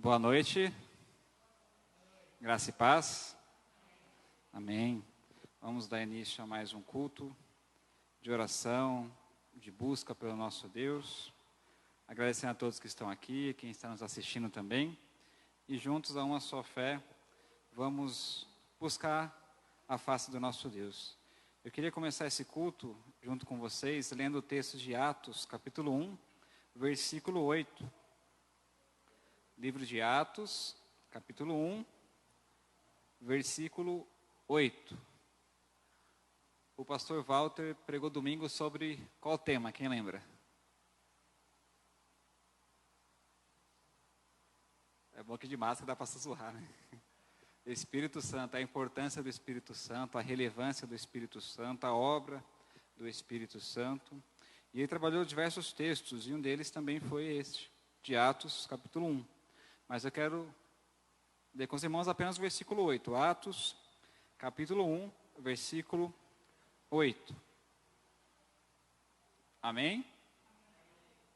Boa noite. Graça e paz. Amém. Vamos dar início a mais um culto de oração, de busca pelo nosso Deus. Agradecendo a todos que estão aqui, quem está nos assistindo também. E juntos a uma só fé, vamos buscar a face do nosso Deus. Eu queria começar esse culto junto com vocês, lendo o texto de Atos, capítulo 1, versículo 8. Livro de Atos, capítulo 1, versículo 8. O pastor Walter pregou domingo sobre qual tema? Quem lembra? É bom que de máscara dá para sussurrar, né? Espírito Santo, a importância do Espírito Santo, a relevância do Espírito Santo, a obra do Espírito Santo. E ele trabalhou diversos textos, e um deles também foi este, de Atos, capítulo 1. Mas eu quero ler com os irmãos apenas o versículo 8. Atos, capítulo 1, versículo 8. Amém?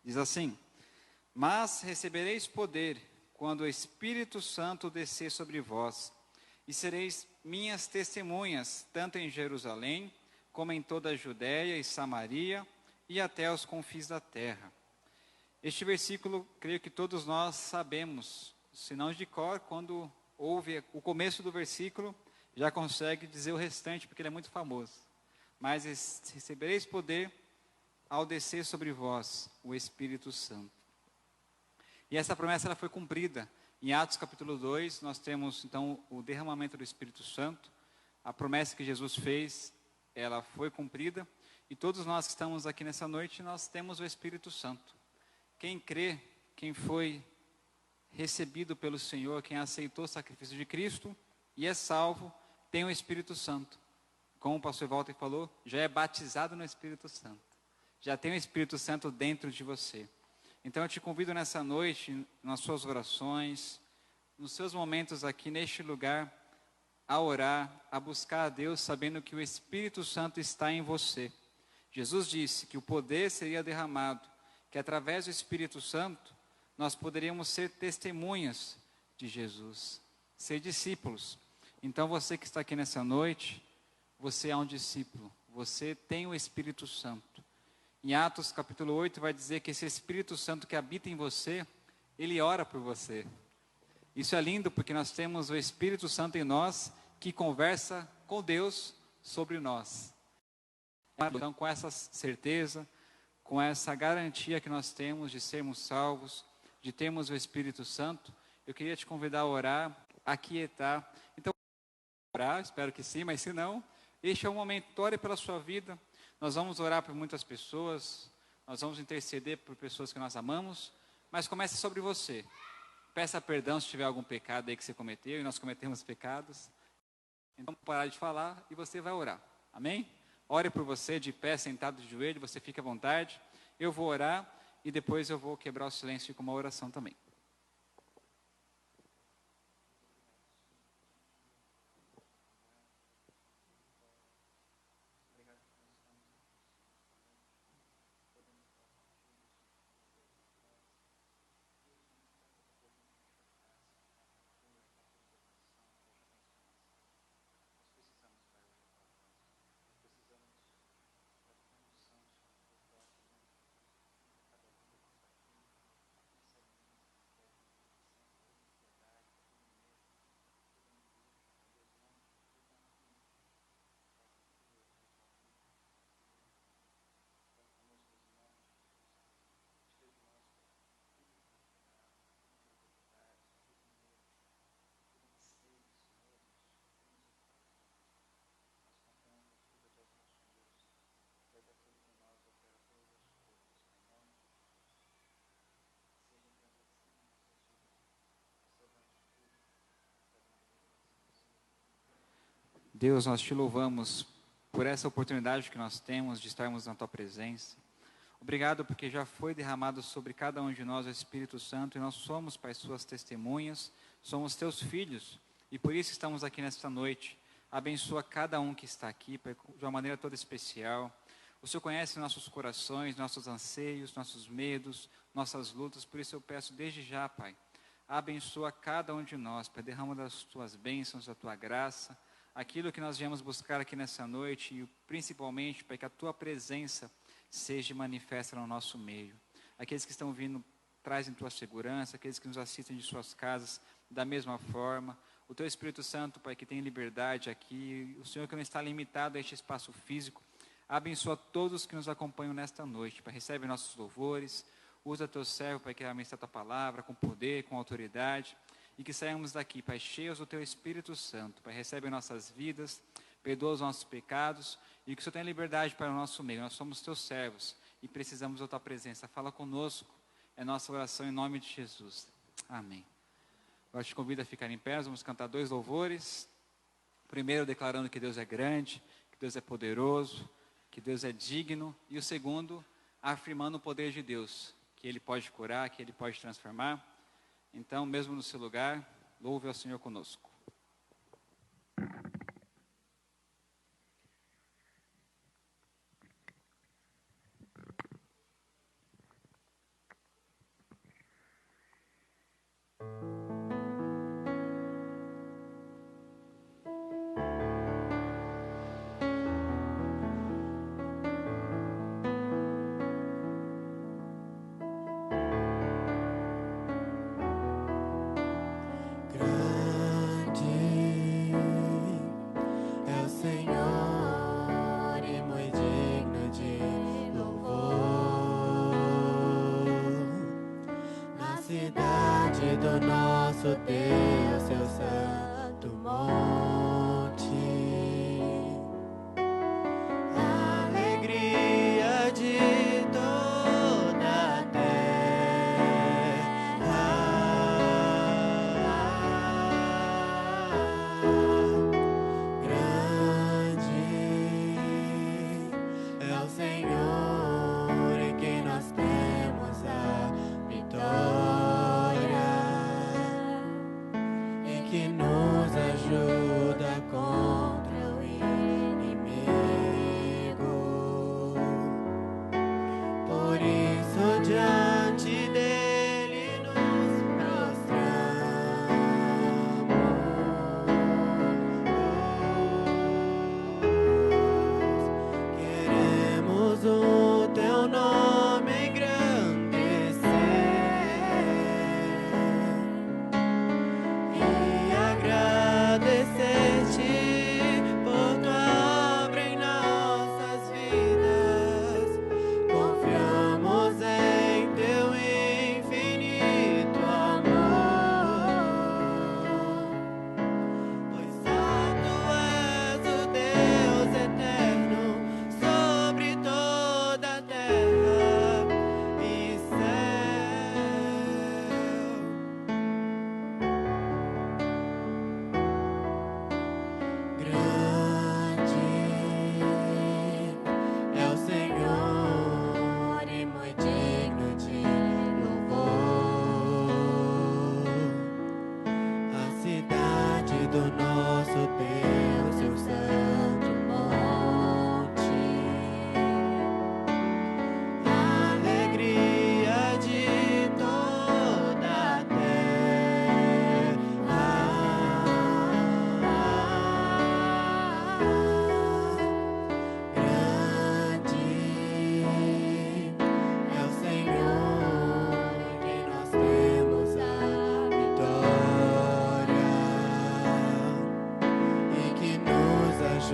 Diz assim: Mas recebereis poder quando o Espírito Santo descer sobre vós, e sereis minhas testemunhas, tanto em Jerusalém, como em toda a Judéia e Samaria, e até aos confins da terra. Este versículo, creio que todos nós sabemos, se não de cor, quando ouve o começo do versículo, já consegue dizer o restante, porque ele é muito famoso. Mas recebereis poder ao descer sobre vós o Espírito Santo. E essa promessa ela foi cumprida. Em Atos capítulo 2, nós temos então o derramamento do Espírito Santo. A promessa que Jesus fez, ela foi cumprida. E todos nós que estamos aqui nessa noite, nós temos o Espírito Santo. Quem crê, quem foi recebido pelo Senhor, quem aceitou o sacrifício de Cristo e é salvo, tem o Espírito Santo. Como o pastor Walter falou, já é batizado no Espírito Santo. Já tem o Espírito Santo dentro de você. Então eu te convido nessa noite, nas suas orações, nos seus momentos aqui neste lugar, a orar, a buscar a Deus, sabendo que o Espírito Santo está em você. Jesus disse que o poder seria derramado, que através do Espírito Santo, nós poderíamos ser testemunhas de Jesus, ser discípulos. Então você que está aqui nessa noite, você é um discípulo, você tem o Espírito Santo. Em Atos capítulo 8 vai dizer que esse Espírito Santo que habita em você, ele ora por você. Isso é lindo porque nós temos o Espírito Santo em nós que conversa com Deus sobre nós. Então com essa certeza, com essa garantia que nós temos de sermos salvos, de termos o Espírito Santo, eu queria te convidar a orar, a aquietar. Então, orar, espero que sim, mas se não, este é o momento, ore pela sua vida. Nós vamos orar por muitas pessoas, nós vamos interceder por pessoas que nós amamos, mas comece sobre você. Peça perdão se tiver algum pecado aí que você cometeu, e nós cometemos pecados. Então, parar de falar e você vai orar. Amém? Ore por você, de pé, sentado de joelho, você fica à vontade. Eu vou orar e depois eu vou quebrar o silêncio com uma oração também. Deus, nós te louvamos por essa oportunidade que nós temos de estarmos na tua presença. Obrigado porque já foi derramado sobre cada um de nós o Espírito Santo e nós somos, Pai, suas testemunhas, somos teus filhos e por isso estamos aqui nesta noite. Abençoa cada um que está aqui, Pai, de uma maneira toda especial. O Senhor conhece nossos corações, nossos anseios, nossos medos, nossas lutas, por isso eu peço desde já, Pai, abençoa cada um de nós, Pai, derrama das tuas bênçãos, da tua graça, aquilo que nós viemos buscar aqui nessa noite e principalmente, Pai, que a tua presença seja manifesta no nosso meio. Aqueles que estão vindo, trazem tua segurança, aqueles que nos assistem de suas casas, da mesma forma. O teu Espírito Santo, Pai, que tem liberdade aqui, o Senhor que não está limitado a este espaço físico, abençoa todos que nos acompanham nesta noite, Pai, recebe nossos louvores, usa teu servo, Pai, que ministrar tua palavra com poder, com autoridade, e que saímos daqui, Pai, cheios do teu Espírito Santo, Pai, recebe nossas vidas, perdoa os nossos pecados, e que o Senhor tenha liberdade para o nosso meio. Nós somos teus servos e precisamos da tua presença. Fala conosco, é nossa oração em nome de Jesus. Amém. Agora te convido a ficar em pé, vamos cantar 2 louvores. Primeiro, declarando que Deus é grande, que Deus é poderoso, que Deus é digno. E o segundo, afirmando o poder de Deus, que Ele pode curar, que Ele pode transformar. Então, mesmo no seu lugar, louve ao Senhor conosco. Do nosso Deus, seu santo monte, alegria de toda a terra, grande é o Senhor em quem nós temos a vitória. Que nos ajuda contra o inimigo. Por isso diante dele nos prostramos. Queremos o teu nome engrandecer e agradecer-te por tua obra em nossas vidas. Confiamos em teu infinito amor, pois só tu és o Deus eterno sobre toda a terra e céu. Grande é o Senhor e muito digno de louvor. A cidade do nosso Deus, seu santo monte, alegria de toda a grande é o Senhor que nós temos a vitória e que nos ajuda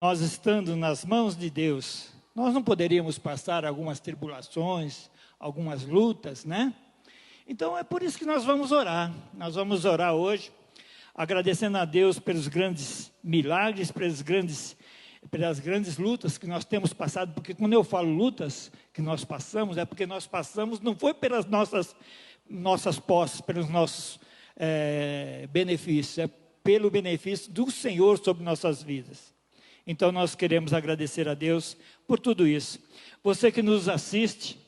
nós estando nas mãos de Deus, nós não poderíamos passar algumas tribulações, algumas lutas, né? Então é por isso que nós vamos orar. Nós vamos orar hoje, agradecendo a Deus pelos grandes milagres, pelas grandes lutas que nós temos passado. Porque quando eu falo lutas que nós passamos, é porque nós passamos, não foi pelas nossas posses, pelos nossos benefícios, é pelo benefício do Senhor sobre nossas vidas. Então nós queremos agradecer a Deus por tudo isso. Você que nos assiste,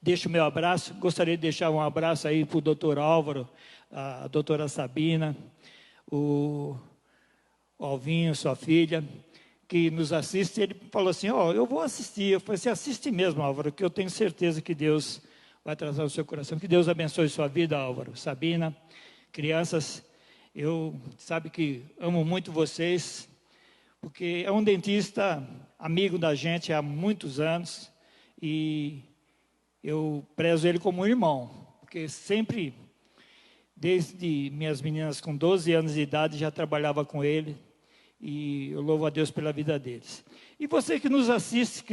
deixa o meu abraço. Gostaria de deixar um abraço aí para o doutor Álvaro, a doutora Sabina, o Alvinho, sua filha, que nos assiste. Ele falou assim, eu vou assistir. Eu falei assim, assiste mesmo, Álvaro, que eu tenho certeza que Deus vai trazer o seu coração. Que Deus abençoe sua vida, Álvaro. Sabina, crianças, eu sabe que amo muito vocês, porque é um dentista amigo da gente há muitos anos, e eu prezo ele como um irmão, porque sempre, desde minhas meninas com 12 anos de idade, já trabalhava com ele, e eu louvo a Deus pela vida deles. E você que nos assiste,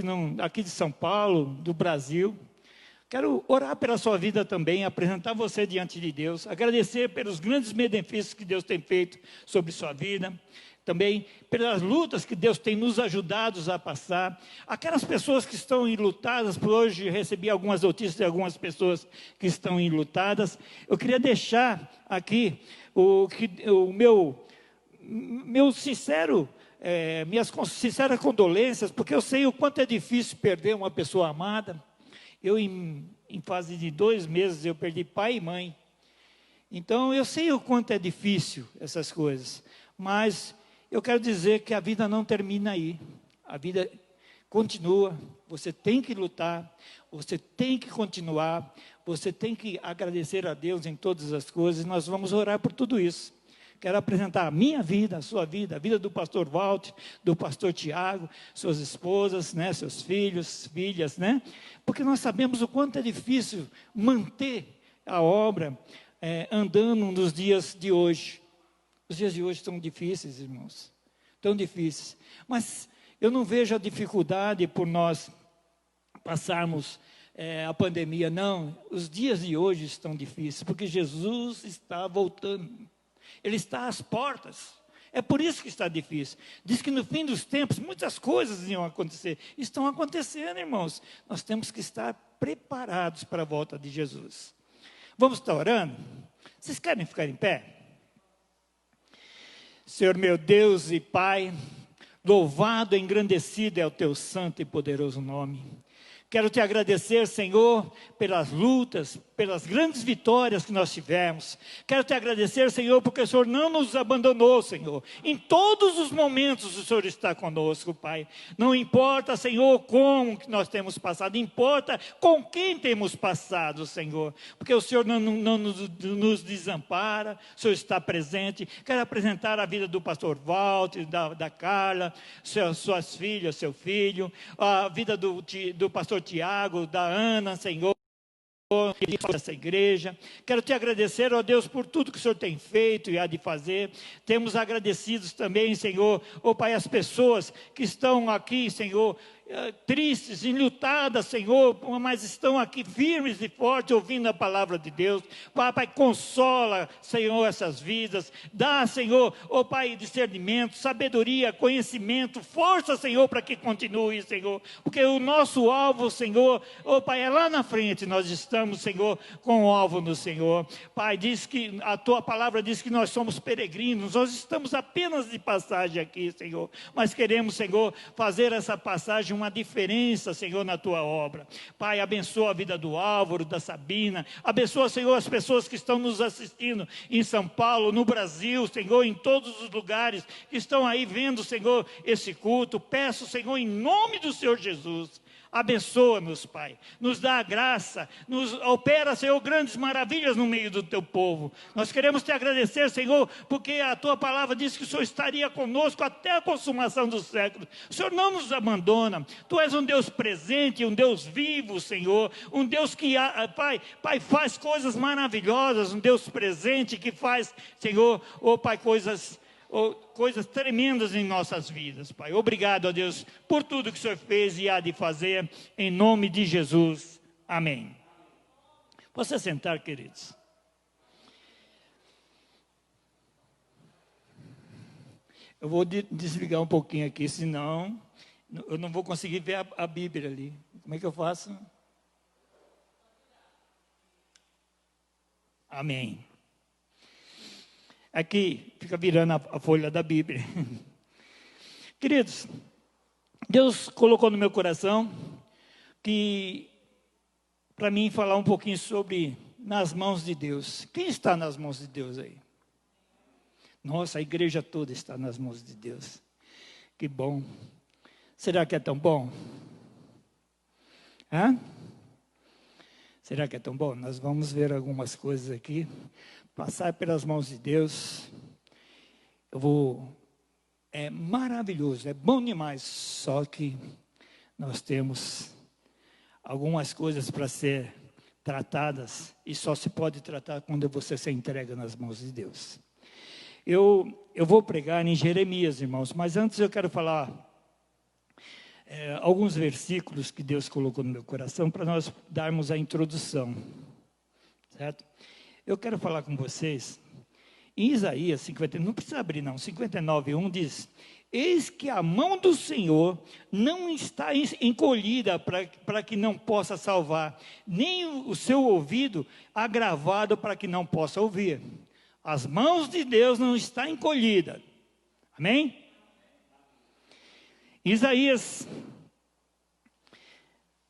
aqui de São Paulo, do Brasil, quero orar pela sua vida também, apresentar você diante de Deus, agradecer pelos grandes benefícios que Deus tem feito sobre sua vida, também pelas lutas que Deus tem nos ajudado a passar. Aquelas pessoas que estão enlutadas, por hoje recebi algumas notícias de algumas pessoas que estão enlutadas. Eu queria deixar aqui minhas sinceras condolências, porque eu sei o quanto é difícil perder uma pessoa amada. Eu, em fase de 2 meses, eu perdi pai e mãe. Então, eu sei o quanto é difícil essas coisas. Mas eu quero dizer que a vida não termina aí. A vida continua. Você tem que lutar. Você tem que continuar. Você tem que agradecer a Deus em todas as coisas. Nós vamos orar por tudo isso. Quero apresentar a minha vida, a sua vida, a vida do pastor Walter, do pastor Tiago, suas esposas, né, seus filhos, filhas, né? Porque nós sabemos o quanto é difícil manter a obra andando nos dias de hoje. Os dias de hoje estão difíceis, irmãos, tão difíceis. Mas eu não vejo a dificuldade por nós passarmos a pandemia, não. Os dias de hoje estão difíceis, porque Jesus está voltando. Ele está às portas. É por isso que está difícil. Diz que no fim dos tempos, muitas coisas iam acontecer. Estão acontecendo, irmãos. Nós temos que estar preparados para a volta de Jesus. Vamos estar orando? Vocês querem ficar em pé? Senhor meu Deus e Pai, louvado e engrandecido é o teu santo e poderoso nome. Quero te agradecer, Senhor, pelas lutas, pelas grandes vitórias que nós tivemos. Quero te agradecer, Senhor, porque o Senhor não nos abandonou, Senhor. Em todos os momentos o Senhor está conosco, Pai. Não importa, Senhor, como que nós temos passado, importa com quem temos passado, Senhor. Porque o Senhor não nos desampara, o Senhor está presente. Quero apresentar a vida do pastor Walter, da Carla, suas filhas, seu filho, a vida do pastor Tiago, da Ana, Senhor, essa igreja. Quero te agradecer, ó Deus, por tudo que o Senhor tem feito e há de fazer. Temos agradecidos também, Senhor, ó Pai, as pessoas que estão aqui, Senhor, tristes, enlutadas, Senhor, mas estão aqui firmes e fortes, ouvindo a palavra de Deus. Pai, consola, Senhor, essas vidas. Dá, Senhor, ó Pai, discernimento, sabedoria, conhecimento, força, Senhor, para que continue, Senhor. Porque o nosso alvo, Senhor, ó Pai, é lá na frente. Nós estamos, Senhor, com o alvo no Senhor. Pai, diz que a Tua palavra diz que nós somos peregrinos. Nós estamos apenas de passagem aqui, Senhor. Mas queremos, Senhor, fazer essa passagem uma diferença, Senhor, na Tua obra. Pai, abençoa a vida do Álvaro, da Sabina. Abençoa, Senhor, as pessoas que estão nos assistindo em São Paulo, no Brasil, Senhor, em todos os lugares que estão aí vendo, Senhor, esse culto. Peço, Senhor, em nome do Senhor Jesus, abençoa-nos, Pai, nos dá a graça, nos opera, Senhor, grandes maravilhas no meio do Teu povo. Nós queremos Te agradecer, Senhor, porque a Tua palavra diz que o Senhor estaria conosco até a consumação dos séculos. O Senhor não nos abandona. Tu és um Deus presente, um Deus vivo, Senhor, um Deus que, Pai, faz coisas maravilhosas, um Deus presente que faz, Senhor, Pai, coisas coisas tremendas em nossas vidas, Pai. Obrigado, ó Deus, por tudo que o Senhor fez e há de fazer, em nome de Jesus. Amém. Posso sentar, queridos? Eu vou desligar um pouquinho aqui, senão eu não vou conseguir ver a Bíblia ali. Como é que eu faço? Amém. Aqui, fica virando a folha da Bíblia. Queridos, Deus colocou no meu coração que, para mim, falar um pouquinho sobre nas mãos de Deus. Quem está nas mãos de Deus aí? Nossa, a igreja toda está nas mãos de Deus. Que bom. Será que é tão bom? Hã? Será que é tão bom? Nós vamos ver algumas coisas aqui. Passar pelas mãos de Deus. É maravilhoso, é bom demais. Só que nós temos algumas coisas para ser tratadas. E só se pode tratar quando você se entrega nas mãos de Deus. Eu vou pregar em Jeremias, irmãos. Mas antes eu quero falar alguns versículos que Deus colocou no meu coração para nós darmos a introdução, certo? Eu quero falar com vocês, em Isaías 59, não precisa abrir não, 59:1 diz: eis que a mão do Senhor não está encolhida para que não possa salvar, nem o seu ouvido agravado para que não possa ouvir. As mãos de Deus não estão encolhidas, amém? Isaías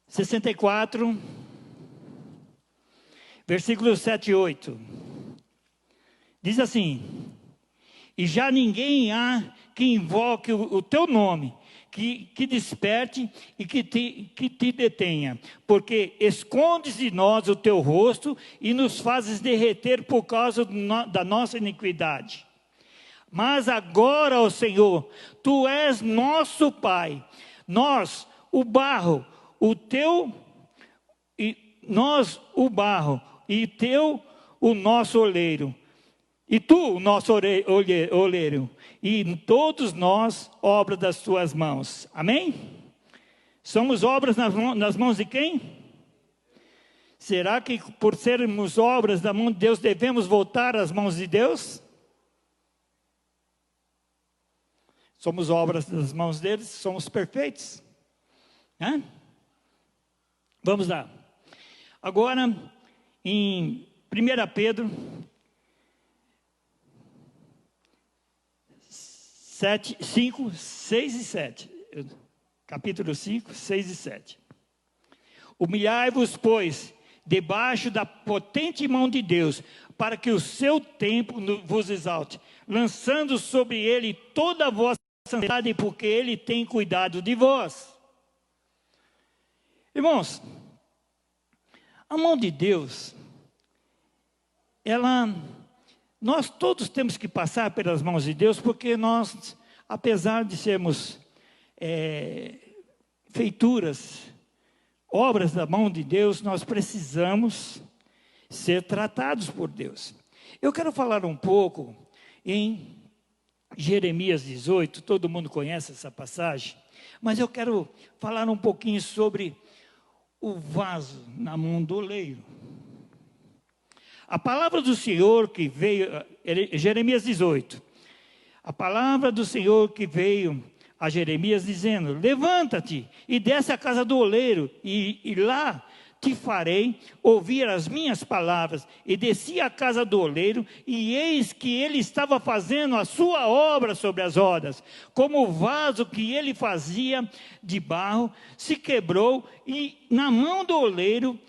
64, versículos 7 e 8. Diz assim: e já ninguém há que invoque o teu nome, que desperte e que te detenha, porque escondes de nós o teu rosto e nos fazes derreter por causa da nossa iniquidade. Mas agora, ó Senhor, Tu és nosso Pai, nós o barro, nós o barro, e Teu o nosso oleiro, e Tu o nosso oleiro, e todos nós obra das Tuas mãos. Amém? Somos obras nas mãos de quem? Será que por sermos obras da mão de Deus devemos voltar às mãos de Deus? Somos obras das mãos deles, somos perfeitos. Hã? Vamos lá. Agora, em 1 Pedro 5, 6 e 7. Capítulo 5, 6 e 7. Humilhai-vos, pois, debaixo da potente mão de Deus, para que o seu tempo vos exalte, lançando sobre ele toda a vossa santidade, porque ele tem cuidado de vós. Irmãos, a mão de Deus, nós todos temos que passar pelas mãos de Deus, porque nós, apesar de sermos feituras, obras da mão de Deus, nós precisamos ser tratados por Deus. Eu quero falar um pouco em Jeremias 18, todo mundo conhece essa passagem, mas eu quero falar um pouquinho sobre o vaso na mão do oleiro. A palavra do Senhor que veio, Jeremias 18, a palavra do Senhor que veio a Jeremias dizendo: levanta-te e desce à casa do oleiro, e lá te farei ouvir as minhas palavras. E desci à casa do oleiro, e eis que ele estava fazendo a sua obra sobre as rodas, como o vaso que ele fazia de barro se quebrou, e na mão do oleiro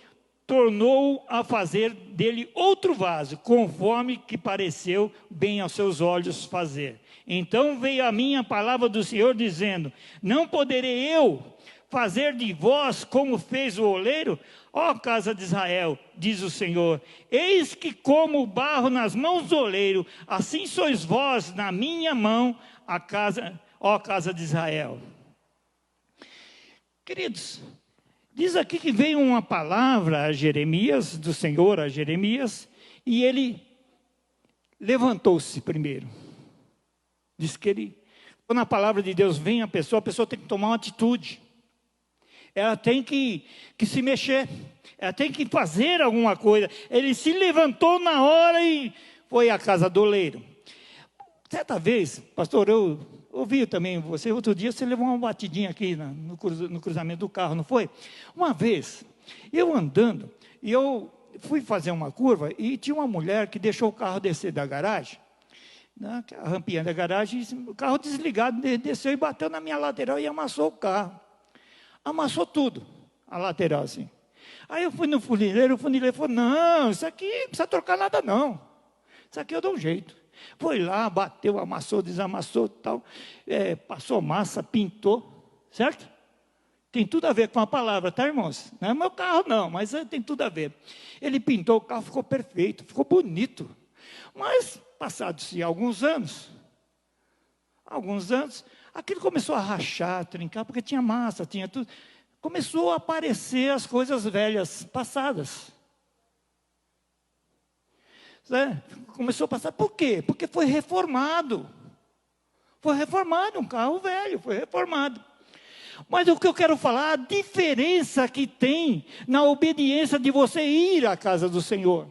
tornou a fazer dele outro vaso, conforme que pareceu bem aos seus olhos fazer. Então veio a mim a palavra do Senhor dizendo: não poderei eu fazer de vós como fez o oleiro, ó casa de Israel, diz o Senhor. Eis que como o barro nas mãos do oleiro, assim sois vós na minha mão, ó casa de Israel. Queridos, diz aqui que veio uma palavra a Jeremias, do Senhor a Jeremias, e ele levantou-se primeiro. Diz que quando a palavra de Deus vem à pessoa, a pessoa tem que tomar uma atitude. Ela tem que se mexer. Ela tem que fazer alguma coisa. Ele se levantou na hora e foi à casa do oleiro. Certa vez, pastor, eu ouvi também você, outro dia você levou uma batidinha aqui no cruzamento do carro, não foi? Uma vez, eu andando, e eu fui fazer uma curva, e tinha uma mulher que deixou o carro descer da garagem, a rampinha da garagem, o carro desligado, desceu e bateu na minha lateral e amassou o carro. Amassou tudo, a lateral assim. Aí eu fui no funileiro, o funileiro falou, não, isso aqui não precisa trocar nada não. Isso aqui eu dou um jeito. Foi lá, bateu, amassou, desamassou, tal, passou massa, pintou, certo? Tem tudo a ver com a palavra, tá, irmãos? Não é meu carro não, mas tem tudo a ver. Ele pintou o carro, ficou perfeito, ficou bonito. Mas, passados-se alguns anos, aquilo começou a rachar, a trincar, porque tinha massa, tinha tudo. Começou a aparecer as coisas velhas, passadas. Começou a passar, por quê? Porque foi reformado. Foi reformado, um carro velho, foi reformado. Mas o que eu quero falar, a diferença que tem na obediência de você ir à casa do Senhor.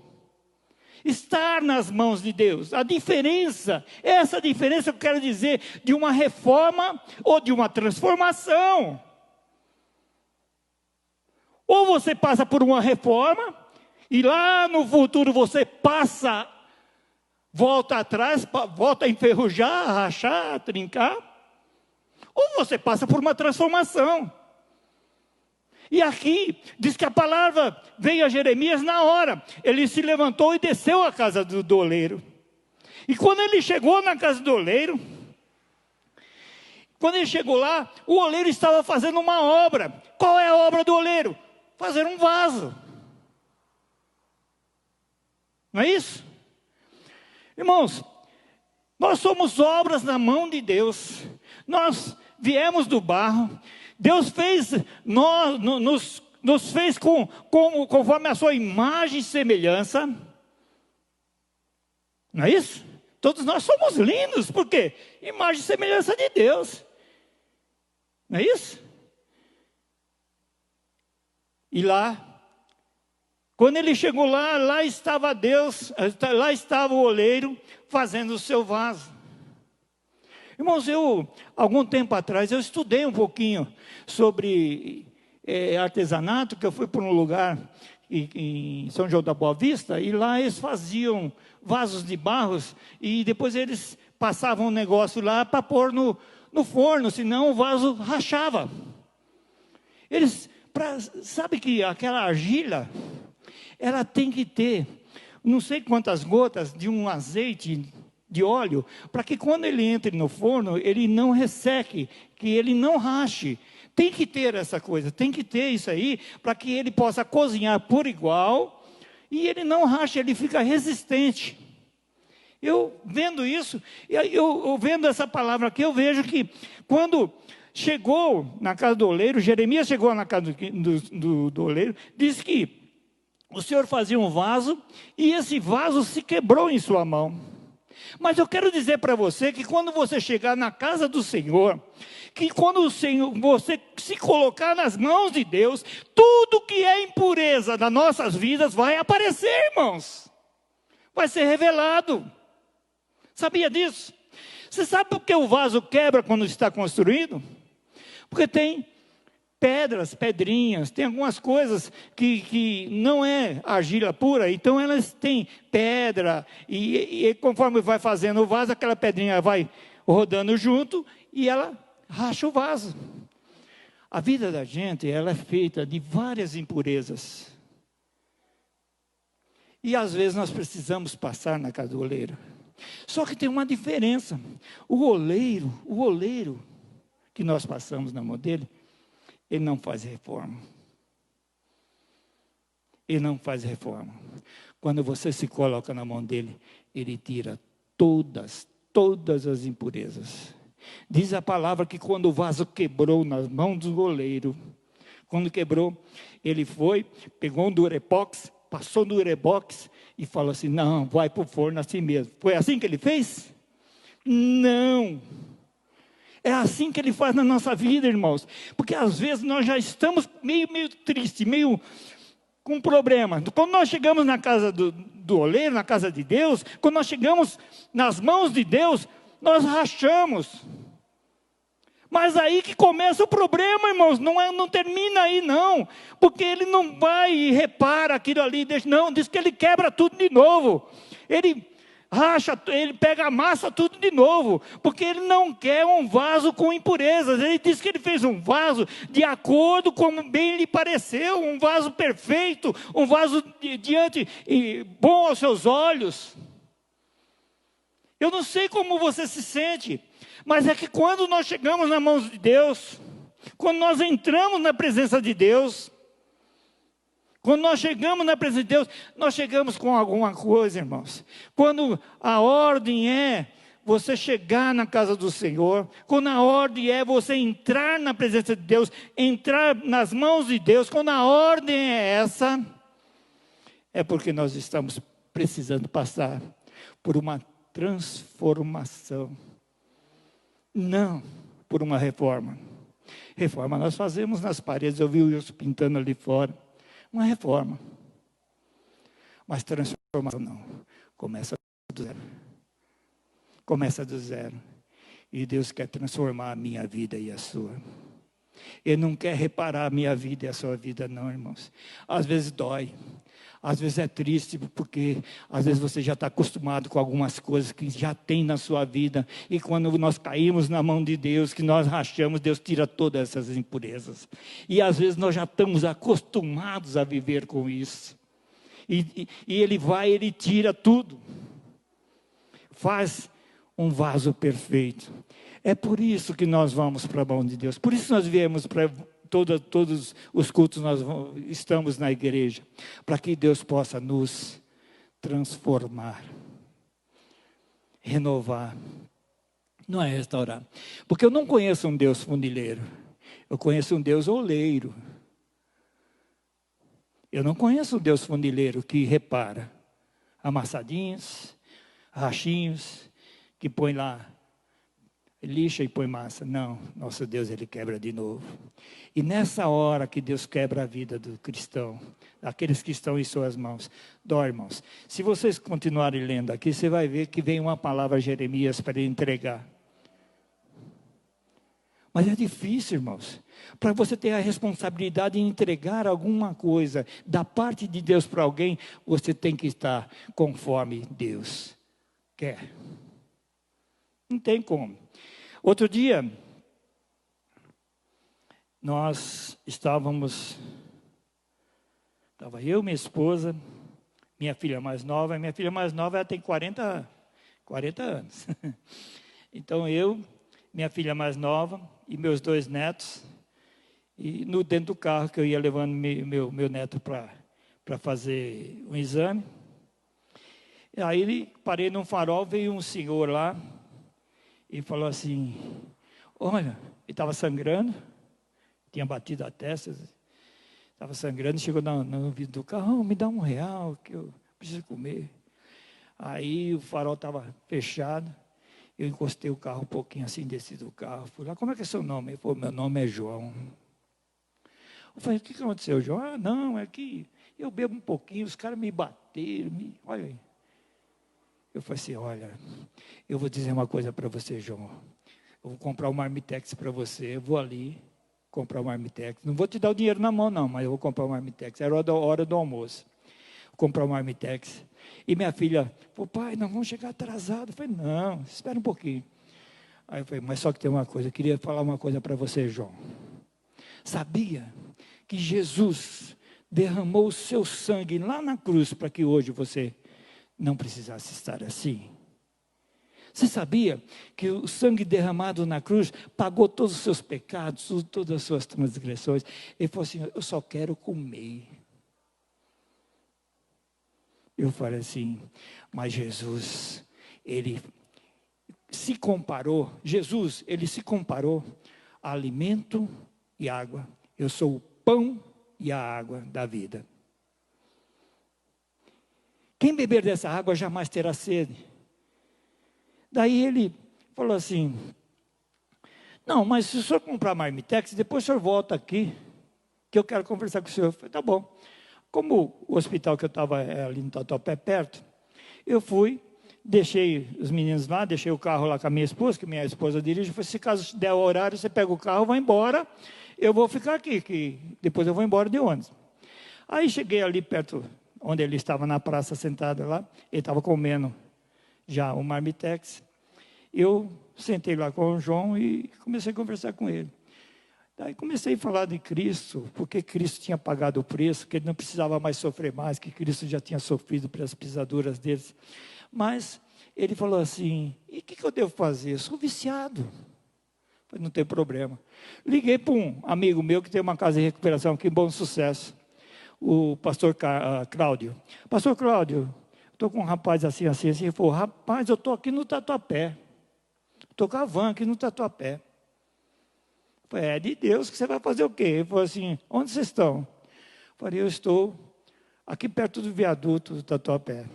Estar nas mãos de Deus. A diferença, essa diferença que eu quero dizer, de uma reforma ou de uma transformação. Ou você passa por uma reforma, e lá no futuro você passa, volta atrás, volta a enferrujar, a rachar, a trincar. Ou você passa por uma transformação. E aqui, diz que a palavra veio a Jeremias na hora. Ele se levantou e desceu à casa do oleiro. E quando ele chegou na casa do oleiro, quando ele chegou lá, o oleiro estava fazendo uma obra. Qual é a obra do oleiro? Fazer um vaso. Não é isso? Irmãos, nós somos obras na mão de Deus. Nós viemos do barro. Deus fez, nos fez conforme a sua imagem e semelhança. Não é isso? Todos nós somos lindos, por quê? Imagem e semelhança de Deus. Não é isso? E lá, quando ele chegou lá, lá estava Deus, lá estava o oleiro fazendo o seu vaso. Irmãos, algum tempo atrás, eu estudei um pouquinho sobre artesanato, que eu fui para um lugar em São João da Boa Vista, e lá eles faziam vasos de barros, e depois eles passavam um negócio lá para pôr no forno, senão o vaso rachava. Sabe que aquela argila, ela tem que ter não sei quantas gotas de um azeite de óleo, para que quando ele entre no forno, ele não resseque, que ele não rache. Tem que ter essa coisa, tem que ter isso aí, para que ele possa cozinhar por igual, e ele não rache, ele fica resistente. Eu vendo isso, eu vendo essa palavra aqui, eu vejo que quando chegou na casa do oleiro, Jeremias chegou na casa do oleiro, disse que o Senhor fazia um vaso, e esse vaso se quebrou em sua mão. Mas eu quero dizer para você que quando você chegar na casa do Senhor, que quando você se colocar nas mãos de Deus, tudo que é impureza das nossas vidas vai aparecer, irmãos. Vai ser revelado. Sabia disso? Você sabe por que o vaso quebra quando está construído? Porque tem pedras, pedrinhas, tem algumas coisas que não é argila pura, então elas têm pedra, e conforme vai fazendo o vaso, aquela pedrinha vai rodando junto, e ela racha o vaso. A vida da gente, ela é feita de várias impurezas. E às vezes nós precisamos passar na casa do oleiro. Só que tem uma diferença. O oleiro que nós passamos na mão dele, ele não faz reforma. Ele não faz reforma. Quando você se coloca na mão dele, ele tira todas as impurezas. Diz a palavra que quando o vaso quebrou nas mãos do oleiro, quando quebrou, ele foi, pegou um durepox, passou no durepox e falou assim, não, vai para o forno assim mesmo. Foi assim que ele fez? Não. É assim que Ele faz na nossa vida, irmãos. Porque às vezes nós já estamos meio triste, meio com problema. Quando nós chegamos na casa do oleiro, na casa de Deus, quando nós chegamos nas mãos de Deus, nós rachamos. Mas aí que começa o problema, irmãos, não termina aí não, porque Ele não vai e repara aquilo ali, não, diz que Ele quebra tudo de novo, Ele racha, Ele pega, amassa tudo de novo, porque Ele não quer um vaso com impurezas. Ele diz que Ele fez um vaso de acordo com bem lhe pareceu, um vaso perfeito, um vaso diante e bom aos seus olhos. Eu não sei como você se sente, mas é que quando nós chegamos nas mãos de Deus, quando nós entramos na presença de Deus, quando nós chegamos na presença de Deus, nós chegamos com alguma coisa, irmãos. Quando a ordem é você chegar na casa do Senhor, quando a ordem é você entrar na presença de Deus, entrar nas mãos de Deus, quando a ordem é essa, é porque nós estamos precisando passar por uma transformação. Não por uma reforma. Reforma nós fazemos nas paredes, eu vi o Wilson pintando ali fora. Uma reforma. Mas transformação não. Começa do zero. Começa do zero. E Deus quer transformar a minha vida e a sua. Ele não quer reparar a minha vida e a sua vida não, irmãos. Às vezes dói. Às vezes é triste, porque às vezes você já está acostumado com algumas coisas que já tem na sua vida. E quando nós caímos na mão de Deus, que nós rachamos, Deus tira todas essas impurezas. E às vezes nós já estamos acostumados a viver com isso. E Ele vai, Ele tira tudo. Faz um vaso perfeito. É por isso que nós vamos para a mão de Deus. Por isso nós viemos para... Todos os cultos nós estamos na igreja, para que Deus possa nos transformar, renovar, não é restaurar. Porque eu não conheço um Deus funileiro, eu conheço um Deus oleiro. Eu não conheço um Deus funileiro que repara amassadinhos, rachinhos, que põe lá, lixa e põe massa. Não, nosso Deus, Ele quebra de novo. E nessa hora que Deus quebra a vida do cristão, daqueles que estão em suas mãos, dói, irmãos. Se vocês continuarem lendo aqui, você vai ver que vem uma palavra a Jeremias para ele entregar. Mas é difícil, irmãos. Para você ter a responsabilidade de entregar alguma coisa da parte de Deus para alguém, você tem que estar conforme Deus quer. Não tem como. Outro dia, nós estava eu, minha esposa, minha filha mais nova. Minha filha mais nova ela tem 40 anos. Então eu, minha filha mais nova e meus 2 netos, e dentro do carro que eu ia levando meu neto para fazer um exame. E aí parei num farol, veio um senhor lá e falou assim, olha, ele estava sangrando, tinha batido a testa, estava sangrando, chegou no vidro do carro, me dá R$1 que eu preciso comer. Aí o farol estava fechado, eu encostei o carro um pouquinho assim, desci do carro, fui lá, como é que é seu nome? Ele falou, meu nome é João. Eu falei, o que aconteceu, João? Ah, não, é que eu bebo um pouquinho, os caras me bateram, olha aí. Eu falei assim, olha, eu vou dizer uma coisa para você, João. Eu vou comprar um marmitex para você, eu vou ali comprar um marmitex. Não vou te dar o dinheiro na mão não, mas eu vou comprar um marmitex. Era a hora do almoço. Vou comprar um marmitex. E minha filha falou, pai, nós vamos chegar atrasados. Eu falei, não, espera um pouquinho. Aí eu falei, mas só que tem uma coisa, eu queria falar uma coisa para você, João. Sabia que Jesus derramou o seu sangue lá na cruz para que hoje você não precisasse estar assim? Você sabia que o sangue derramado na cruz pagou todos os seus pecados, todas as suas transgressões? Ele falou assim, eu só quero comer. Eu falei assim, mas Jesus, ele se comparou a alimento e água. Eu sou o pão e a água da vida. Quem beber dessa água jamais terá sede. Daí ele falou assim, não, mas se o senhor comprar Marmitex, depois o senhor volta aqui, que eu quero conversar com o senhor. Eu falei, tá bom. Como o hospital que eu estava ali no Tatuapé, perto, eu fui, deixei os meninos lá, deixei o carro lá com a minha esposa, que minha esposa dirige. Falei, se caso der o horário, você pega o carro, vai embora, eu vou ficar aqui, que depois eu vou embora de ônibus. Aí cheguei ali perto, onde ele estava na praça sentado lá, ele estava comendo já o Marmitex. Eu sentei lá com o João e comecei a conversar com ele. Daí comecei a falar de Cristo, porque Cristo tinha pagado o preço, que ele não precisava mais sofrer mais, que Cristo já tinha sofrido pelas pisaduras deles. Mas ele falou assim, e o que eu devo fazer? Eu sou viciado. Falei, não tem problema. Liguei para um amigo meu que tem uma casa de recuperação aqui em Bom Sucesso, o pastor Cláudio. Pastor Cláudio, estou com um rapaz assim. Ele falou, rapaz, eu estou aqui no Tatuapé. Estou com a van aqui no Tatuapé. Falei, é de Deus, que você vai fazer o quê? Ele falou assim, onde vocês estão? Falei, eu estou aqui perto do viaduto do Tatuapé.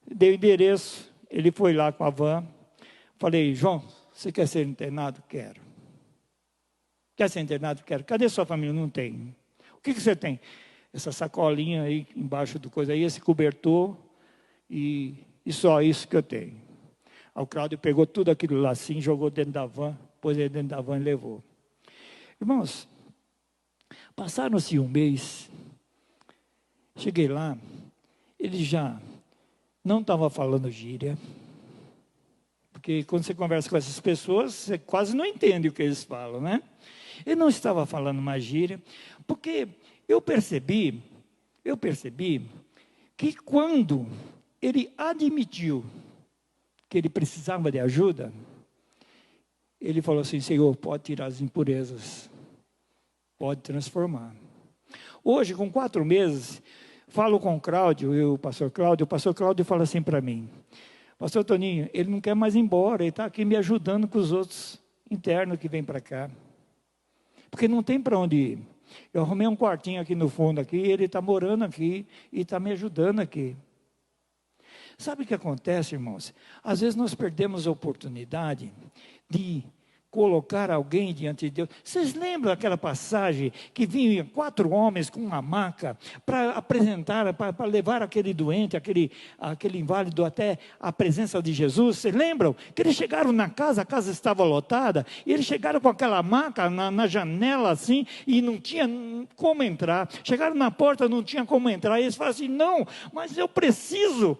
Dei o endereço, ele foi lá com a van. Falei, João, você quer ser internado? Quero. Quer ser internado? Quero. Cadê sua família? Não tem. O que você tem? Essa sacolinha aí embaixo do coisa aí, esse cobertor e só isso que eu tenho. Aí o Cláudio pegou tudo aquilo lá assim, jogou dentro da van, pôs ele dentro da van e levou. Irmãos, passaram-se um mês, cheguei lá, ele já não estava falando gíria, porque quando você conversa com essas pessoas, você quase não entende o que eles falam, né? Ele não estava falando mais gíria, porque eu percebi que quando ele admitiu que ele precisava de ajuda, ele falou assim, Senhor, pode tirar as impurezas, pode transformar. Hoje, com 4 meses, falo com o Cláudio, o pastor Cláudio fala assim para mim, pastor Toninho, ele não quer mais ir embora, ele está aqui me ajudando com os outros internos que vêm para cá, porque não tem para onde ir. Eu arrumei um quartinho aqui no fundo, aqui, ele está morando aqui e está me ajudando aqui. Sabe o que acontece, irmãos? Às vezes nós perdemos a oportunidade de colocar alguém diante de Deus. Vocês lembram aquela passagem que vinham 4 homens com uma maca para apresentar, para levar aquele doente, aquele inválido até a presença de Jesus? Vocês lembram? Que eles chegaram na casa, a casa estava lotada, e eles chegaram com aquela maca na janela assim, e não tinha como entrar. Chegaram na porta, não tinha como entrar, e eles falaram assim, não, mas eu preciso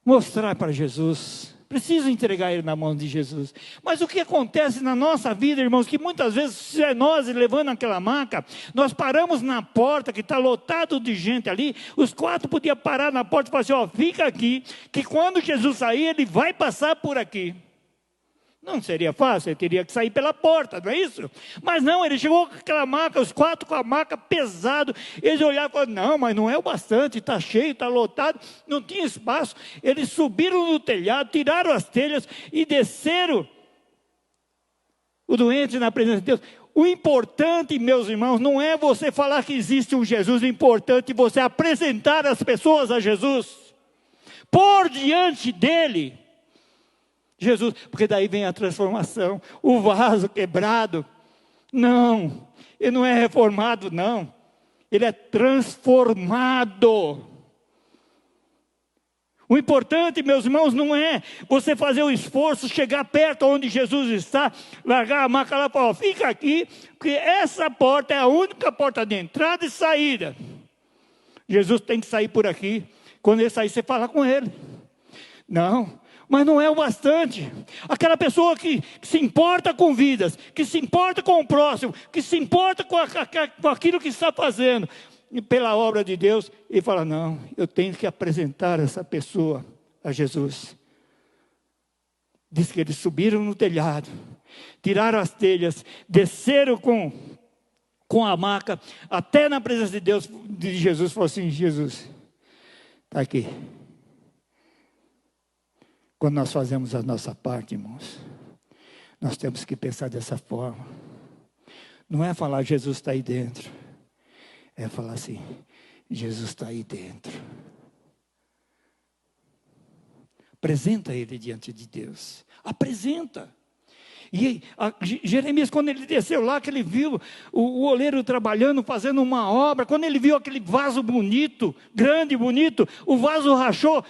mostrar para Jesus, preciso entregar ele na mão de Jesus. Mas o que acontece na nossa vida, irmãos, que muitas vezes, se é nós levando aquela maca, nós paramos na porta, que está lotado de gente ali, os 4 podiam parar na porta e falar assim, ó, fica aqui, que quando Jesus sair, ele vai passar por aqui. Não seria fácil, ele teria que sair pela porta, não é isso? Mas não, ele chegou com aquela maca, os 4 com a maca pesado, eles olharam e falaram, não, mas não é o bastante, está cheio, está lotado, não tinha espaço. Eles subiram no telhado, tiraram as telhas e desceram o doente na presença de Deus. O importante, meus irmãos, não é você falar que existe um Jesus, o importante é você apresentar as pessoas a Jesus, por diante dele, Jesus, porque daí vem a transformação, o vaso quebrado, não, ele não é reformado não, ele é transformado. O importante, meus irmãos, não é você fazer o esforço, chegar perto onde Jesus está, largar a maca lá e falar, fica aqui, porque essa porta é a única porta de entrada e saída. Jesus tem que sair por aqui, quando ele sair você fala com ele. Não, mas não é o bastante. Aquela pessoa que se importa com vidas, que se importa com o próximo, que se importa com aquilo que está fazendo, e pela obra de Deus, ele fala, não, eu tenho que apresentar essa pessoa a Jesus. Diz que eles subiram no telhado, tiraram as telhas, desceram com a maca, até na presença de Deus, de Jesus, falou assim, Jesus, está aqui. Quando nós fazemos a nossa parte, irmãos, nós temos que pensar dessa forma. Não é falar, Jesus está aí dentro. É falar assim, Jesus está aí dentro. Apresenta ele diante de Deus. Apresenta. E Jeremias, quando ele desceu lá, que ele viu o oleiro trabalhando, fazendo uma obra, quando ele viu aquele vaso bonito, grande, bonito, o vaso rachou.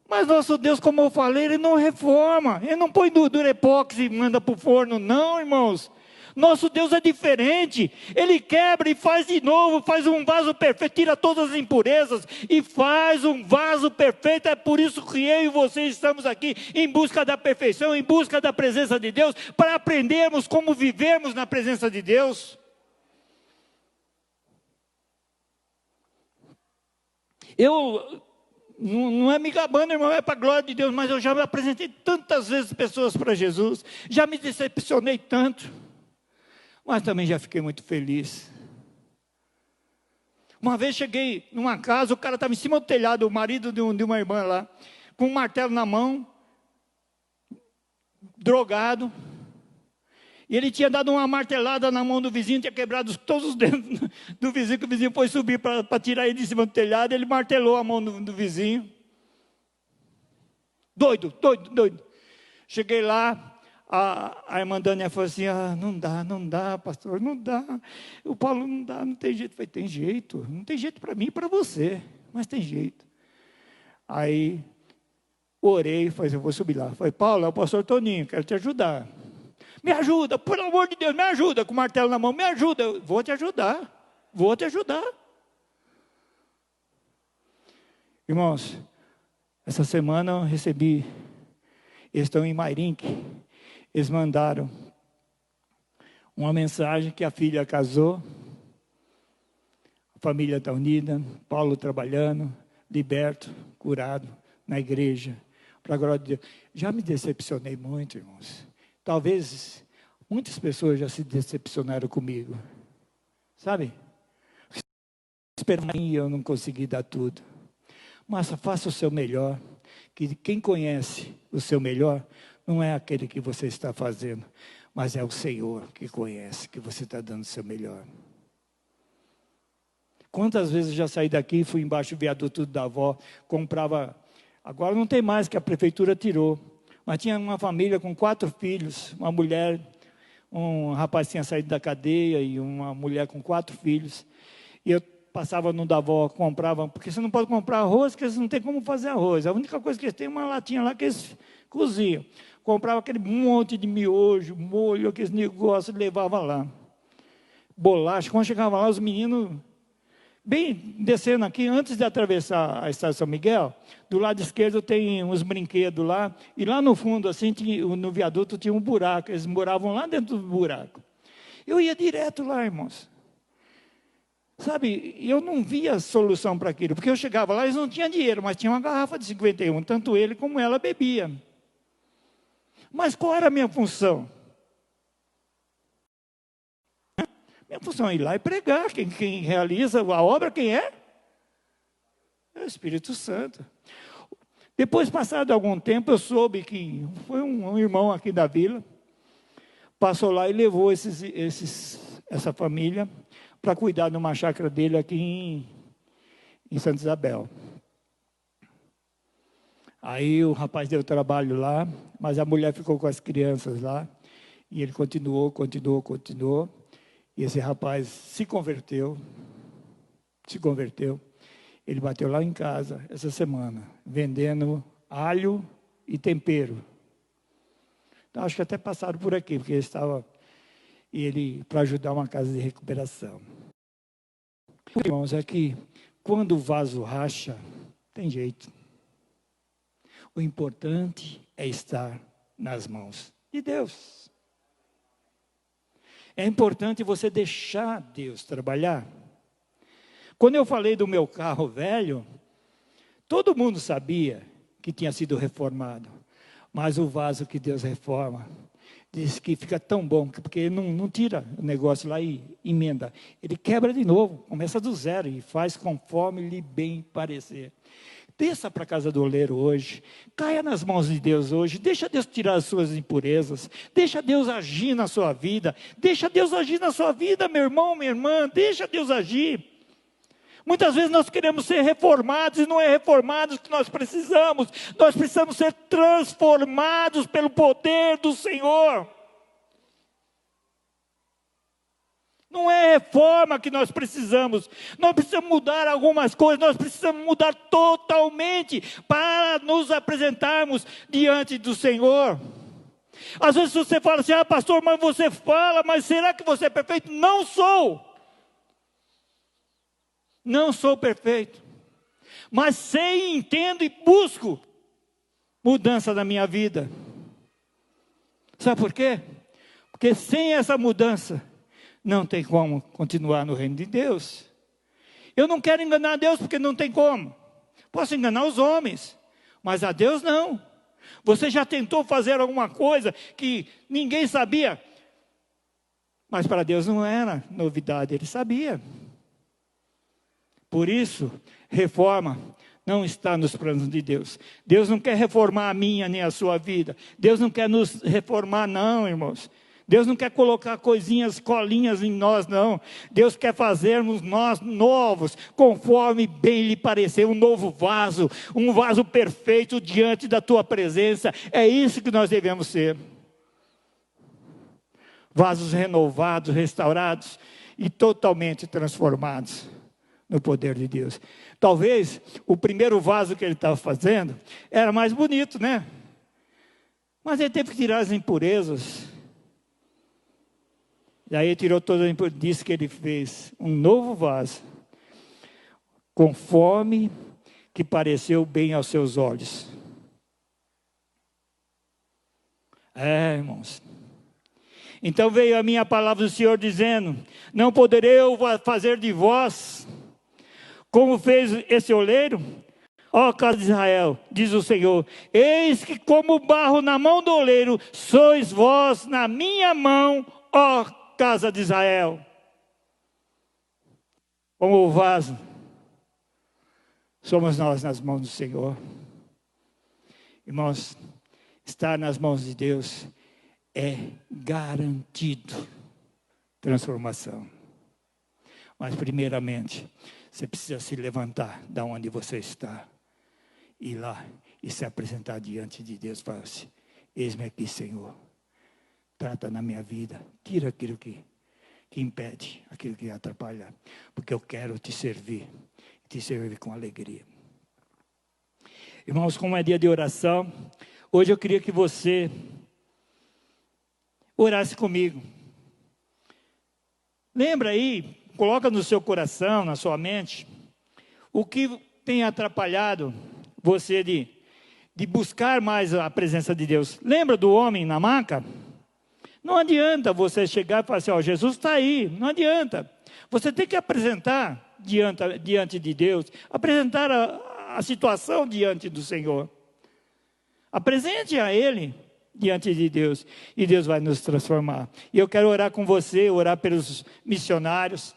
Mas nosso Deus, como eu falei, Ele não reforma. Ele não põe durepox e manda para o forno, não, irmãos. Nosso Deus é diferente. Ele quebra e faz de novo, faz um vaso perfeito, tira todas as impurezas e faz um vaso perfeito. É por isso que eu e vocês estamos aqui em busca da perfeição, em busca da presença de Deus, para aprendermos como vivermos na presença de Deus. Não é me gabando, irmão, é para a glória de Deus, mas eu já me apresentei tantas vezes pessoas para Jesus, já me decepcionei tanto, mas também já fiquei muito feliz. Uma vez cheguei numa casa, o cara estava em cima do telhado, o marido de uma irmã lá, com um martelo na mão, drogado, e ele tinha dado uma martelada na mão do vizinho, tinha quebrado todos os dedos do vizinho, que o vizinho foi subir para tirar ele de cima do telhado, ele martelou a mão do vizinho. Doido. Cheguei lá, a irmã Dânia falou assim, não dá, pastor, não dá. O Paulo não dá, não tem jeito. Eu falei, tem jeito, não tem jeito para mim e para você, mas tem jeito. Aí, orei, falei, eu vou subir lá. Falei, Paulo, é o pastor Toninho, quero te ajudar. Me ajuda, pelo amor de Deus, me ajuda, com o martelo na mão, me ajuda. Eu vou te ajudar. Irmãos, essa semana eu recebi, eles estão em Mairink, eles mandaram uma mensagem que a filha casou, a família está unida, Paulo trabalhando, liberto, curado, na igreja, para a glória de Deus. Já me decepcionei muito, irmãos. Talvez muitas pessoas já se decepcionaram comigo, sabe? Esperando e eu não consegui dar tudo. Mas faça o seu melhor, que quem conhece o seu melhor não é aquele que você está fazendo, mas é o Senhor que conhece, que você está dando o seu melhor. Quantas vezes eu já saí daqui, fui embaixo do viaduto da avó, comprava, agora não tem mais, que a prefeitura tirou. Mas tinha uma família com 4 filhos, uma mulher, um rapaz tinha saído da cadeia e uma mulher com 4 filhos. E eu passava no da avó, comprava, porque você não pode comprar arroz, porque eles não tem como fazer arroz. A única coisa que eles têm é uma latinha lá que eles cozinham. Comprava aquele monte de miojo, molho, aqueles negócios, levava lá. Bolacha, quando chegava lá, os meninos... Bem descendo aqui, antes de atravessar a Estrada São Miguel, do lado esquerdo tem uns brinquedos lá, e lá no fundo, assim, no viaduto tinha um buraco, eles moravam lá dentro do buraco. Eu ia direto lá, irmãos. Sabe, eu não via solução para aquilo, porque eu chegava lá, eles não tinham dinheiro, mas tinha uma garrafa de 51, tanto ele como ela bebia. Mas qual era a minha função? Minha função é ir lá e pregar. Quem realiza a obra, quem é? É o Espírito Santo. Depois, passado algum tempo, eu soube que foi um irmão aqui da vila, passou lá e levou essa família para cuidar de uma chácara dele aqui em Santa Isabel. Aí o rapaz deu trabalho lá, mas a mulher ficou com as crianças lá, e ele continuou. E esse rapaz se converteu. Ele bateu lá em casa essa semana, vendendo alho e tempero. Então, acho que até passaram por aqui, porque ele para ajudar uma casa de recuperação. Irmãos, é que quando o vaso racha, tem jeito. O importante é estar nas mãos de Deus. É importante você deixar Deus trabalhar. Quando eu falei do meu carro velho, todo mundo sabia que tinha sido reformado. Mas o vaso que Deus reforma, diz que fica tão bom, porque ele não tira o negócio lá e emenda. Ele quebra de novo, começa do zero e faz conforme lhe bem parecer. Desça para a casa do oleiro hoje, caia nas mãos de Deus hoje, deixa Deus tirar as suas impurezas, deixa Deus agir na sua vida, meu irmão, minha irmã, deixa Deus agir. Muitas vezes nós queremos ser reformados e não é reformados que nós precisamos. Nós precisamos ser transformados pelo poder do Senhor. Não é reforma que nós precisamos. Nós precisamos mudar algumas coisas. Nós precisamos mudar totalmente para nos apresentarmos diante do Senhor. Às vezes você fala assim, pastor, mas você fala, mas será que você é perfeito? Não sou. Não sou perfeito. Mas sei, entendo e busco mudança na minha vida. Sabe por quê? Porque sem essa mudança, não tem como continuar no reino de Deus. Eu não quero enganar Deus porque não tem como. Posso enganar os homens, mas a Deus não. Você já tentou fazer alguma coisa que ninguém sabia? Mas para Deus não era novidade, Ele sabia. Por isso, reforma não está nos planos de Deus. Deus não quer reformar a minha nem a sua vida. Deus não quer nos reformar não, irmãos. Deus não quer colocar coisinhas, colinhas em nós, não. Deus quer fazermos nós novos, conforme bem lhe parecer, um novo vaso, um vaso perfeito diante da tua presença. É isso que nós devemos ser. Vasos renovados, restaurados e totalmente transformados no poder de Deus. Talvez o primeiro vaso que ele estava fazendo era mais bonito, né? Mas ele teve que tirar as impurezas. E aí tirou todas as impurezas, disse que ele fez um novo vaso, conforme que pareceu bem aos seus olhos. Irmãos. Então veio a minha palavra do Senhor dizendo, não poderei eu fazer de vós, como fez esse oleiro? Ó casa de Israel, diz o Senhor, eis que como barro na mão do oleiro, sois vós na minha mão, ó casa de Israel. Como o vaso, somos nós nas mãos do Senhor. Irmãos, estar nas mãos de Deus é garantido transformação. Mas primeiramente, você precisa se levantar da onde você está, ir lá e se apresentar diante de Deus e falar assim, eis-me aqui, Senhor. Trata na minha vida, tira aquilo que impede, aquilo que atrapalha, porque eu quero te servir com alegria. Irmãos, como é dia de oração, hoje eu queria que você orasse comigo. Lembra aí, coloca no seu coração, na sua mente, o que tem atrapalhado você de buscar mais a presença de Deus. Lembra do homem na maca? Não adianta você chegar e falar assim, Jesus está aí, não adianta. Você tem que apresentar diante de Deus, apresentar a situação diante do Senhor. Apresente a Ele diante de Deus, e Deus vai nos transformar. E eu quero orar com você, orar pelos missionários.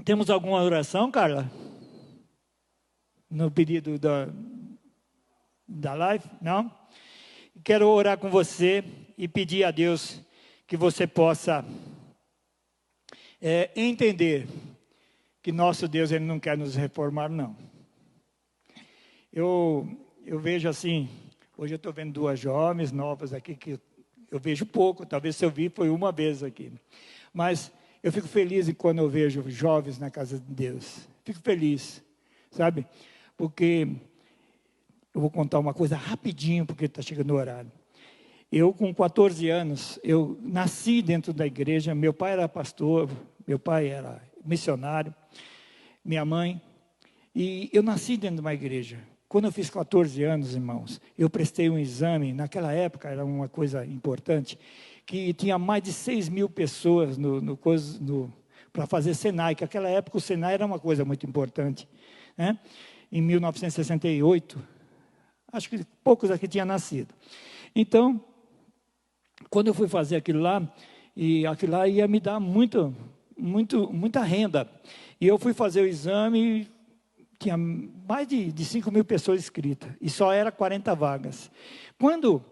Temos alguma oração, Carla? No pedido da live? Não? Quero orar com você e pedir a Deus que você possa entender que nosso Deus, Ele não quer nos reformar, não. Eu vejo assim, hoje eu estou vendo duas jovens novas aqui, que eu vejo pouco, talvez se eu vi foi uma vez aqui. Mas eu fico feliz quando eu vejo jovens na casa de Deus. Fico feliz, sabe? Porque eu vou contar uma coisa rapidinho, porque está chegando o horário. Eu, com 14 anos, eu nasci dentro da igreja. Meu pai era pastor, meu pai era missionário, minha mãe. E eu nasci dentro de uma igreja. Quando eu fiz 14 anos, irmãos, eu prestei um exame. Naquela época, era uma coisa importante, que tinha mais de 6.000 pessoas para fazer Senai, que naquela época o Senai era uma coisa muito importante, né? Em 1968, acho que poucos aqui tinham nascido. Então, quando eu fui fazer aquilo lá ia me dar muita renda. E eu fui fazer o exame, tinha mais de 5.000 pessoas inscritas, e só era 40 vagas. Quando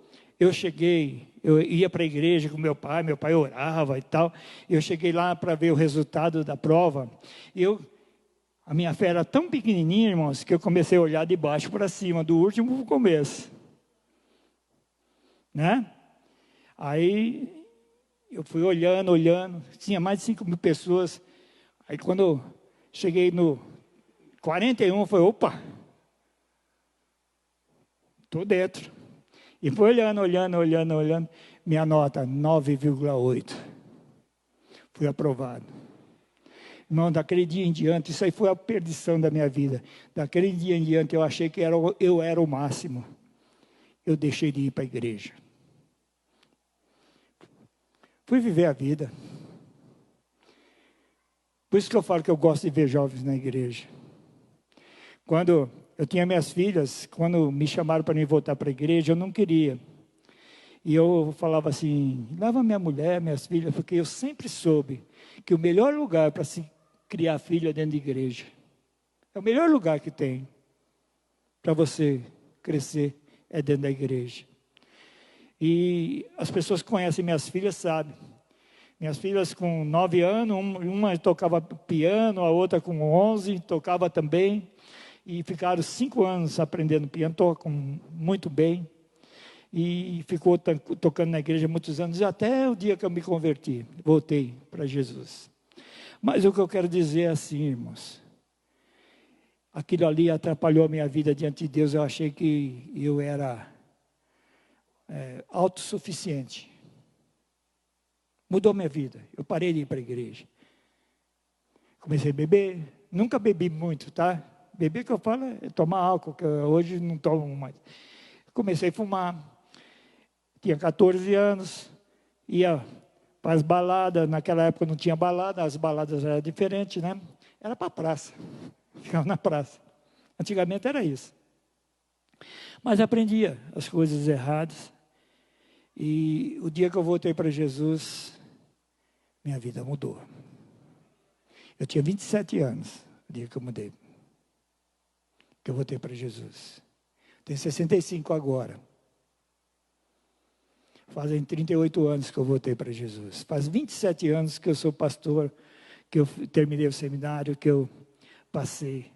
eu ia para a igreja com meu pai orava e tal. Eu cheguei lá para ver o resultado da prova. A minha fé era tão pequenininha, irmãos, que eu comecei a olhar de baixo para cima, do último para o começo. Né? Aí eu fui olhando, tinha mais de 5.000 pessoas. Aí quando eu cheguei no 41, eu falei, opa, estou dentro. E fui olhando, minha nota 9,8. Fui aprovado. Irmão, daquele dia em diante, isso aí foi a perdição da minha vida. Daquele dia em diante eu achei que eu era o máximo. Eu deixei de ir para a igreja. Fui viver a vida. Por isso que eu falo que eu gosto de ver jovens na igreja. Quando eu tinha minhas filhas, quando me chamaram para mim voltar para a igreja, eu não queria. E eu falava assim, leva minha mulher, minhas filhas, porque eu sempre soube que o melhor lugar para se criar filho é dentro da igreja. É o melhor lugar que tem para você crescer, é dentro da igreja. E as pessoas que conhecem minhas filhas sabem. Minhas filhas com 9 anos, uma tocava piano, a outra com 11, tocava também. E ficaram 5 anos aprendendo piano, tocam muito bem. E ficou tocando na igreja muitos anos, até o dia que eu me converti, voltei para Jesus. Mas o que eu quero dizer é assim, irmãos. Aquilo ali atrapalhou a minha vida diante de Deus. Eu achei que eu era autossuficiente. Mudou minha vida. Eu parei de ir para a igreja. Comecei a beber. Nunca bebi muito, tá? Beber que eu falo é tomar álcool, que hoje não tomo mais. Comecei a fumar. Tinha 14 anos. Ia para as baladas. Naquela época não tinha balada. As baladas eram diferentes, né? Era para a praça. Ficava na praça. Antigamente era isso. Mas aprendia as coisas erradas. E o dia que eu voltei para Jesus, minha vida mudou. Eu tinha 27 anos, o dia que eu mudei. Que eu voltei para Jesus. Tenho 65 agora. Fazem 38 anos que eu voltei para Jesus. Faz 27 anos que eu sou pastor, que eu terminei o seminário, que eu passei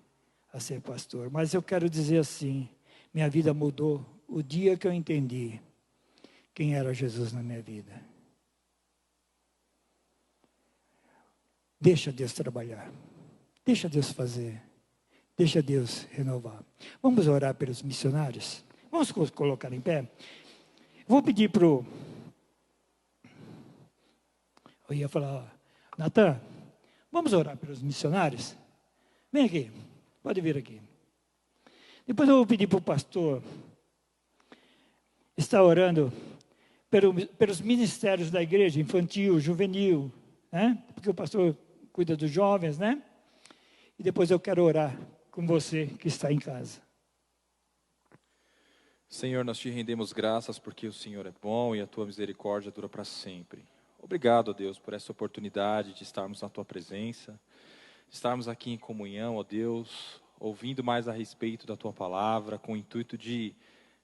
a ser pastor. Mas eu quero dizer assim, minha vida mudou o dia que eu entendi quem era Jesus na minha vida. Deixa Deus trabalhar. Deixa Deus fazer. Deixa Deus renovar. Vamos orar pelos missionários? Vamos colocar em pé? Vou pedir para o... Eu ia falar, Natan, vamos orar pelos missionários? Vem aqui, pode vir aqui. Depois eu vou pedir para o pastor estar orando pelos ministérios da igreja, infantil, juvenil, né? Porque o pastor cuida dos jovens, né? E depois eu quero orar com você que está em casa. Senhor, nós te rendemos graças porque o Senhor é bom e a tua misericórdia dura para sempre. Obrigado, ó Deus, por essa oportunidade de estarmos na tua presença, de estarmos aqui em comunhão, ó Deus, ouvindo mais a respeito da tua palavra, com o intuito de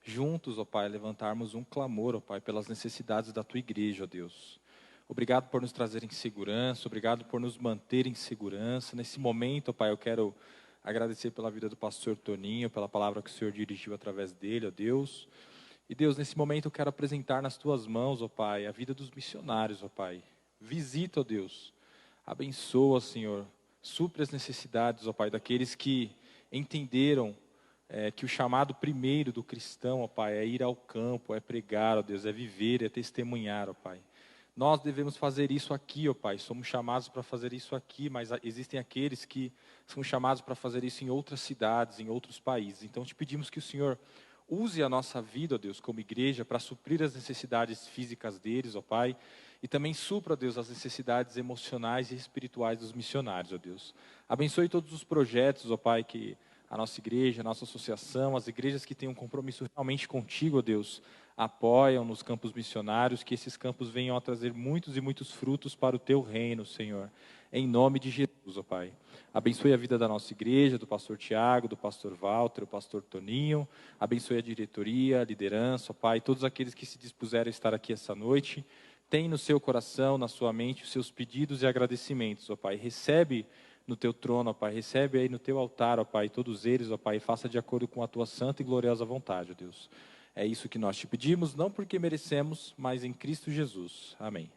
juntos, ó Pai, levantarmos um clamor, ó Pai, pelas necessidades da tua igreja, ó Deus. Obrigado por nos trazer em segurança, obrigado por nos manter em segurança. Nesse momento, ó Pai, eu quero agradecer pela vida do pastor Toninho, pela palavra que o Senhor dirigiu através dele, ó Deus. E Deus, nesse momento eu quero apresentar nas tuas mãos, ó Pai, a vida dos missionários, ó Pai. Visita, ó Deus, abençoa, Senhor, supre as necessidades, ó Pai, daqueles que entenderam que o chamado primeiro do cristão, ó Pai, é ir ao campo, é pregar, ó Deus, é viver, é testemunhar, ó Pai. Nós devemos fazer isso aqui, ó Pai, somos chamados para fazer isso aqui, mas existem aqueles que são chamados para fazer isso em outras cidades, em outros países. Então te pedimos que o Senhor use a nossa vida, ó Deus, como igreja, para suprir as necessidades físicas deles, ó Pai, e também supra, ó Deus, as necessidades emocionais e espirituais dos missionários, ó Deus. Abençoe todos os projetos, ó Pai, que a nossa igreja, a nossa associação, as igrejas que têm um compromisso realmente contigo, ó Deus, apoiam nos campos missionários, que esses campos venham a trazer muitos e muitos frutos para o teu reino, Senhor. em nome de Jesus, ó Pai. Abençoe a vida da nossa igreja, do pastor Tiago, do pastor Walter, do pastor Toninho. Abençoe a diretoria, a liderança, ó Pai, todos aqueles que se dispuseram a estar aqui essa noite. Tem no seu coração, na sua mente, os seus pedidos e agradecimentos, ó Pai. Recebe no teu trono, ó Pai, recebe aí no teu altar, ó Pai, todos eles, ó Pai, e faça de acordo com a tua santa e gloriosa vontade, ó Deus. É isso que nós te pedimos, não porque merecemos, mas em Cristo Jesus. Amém.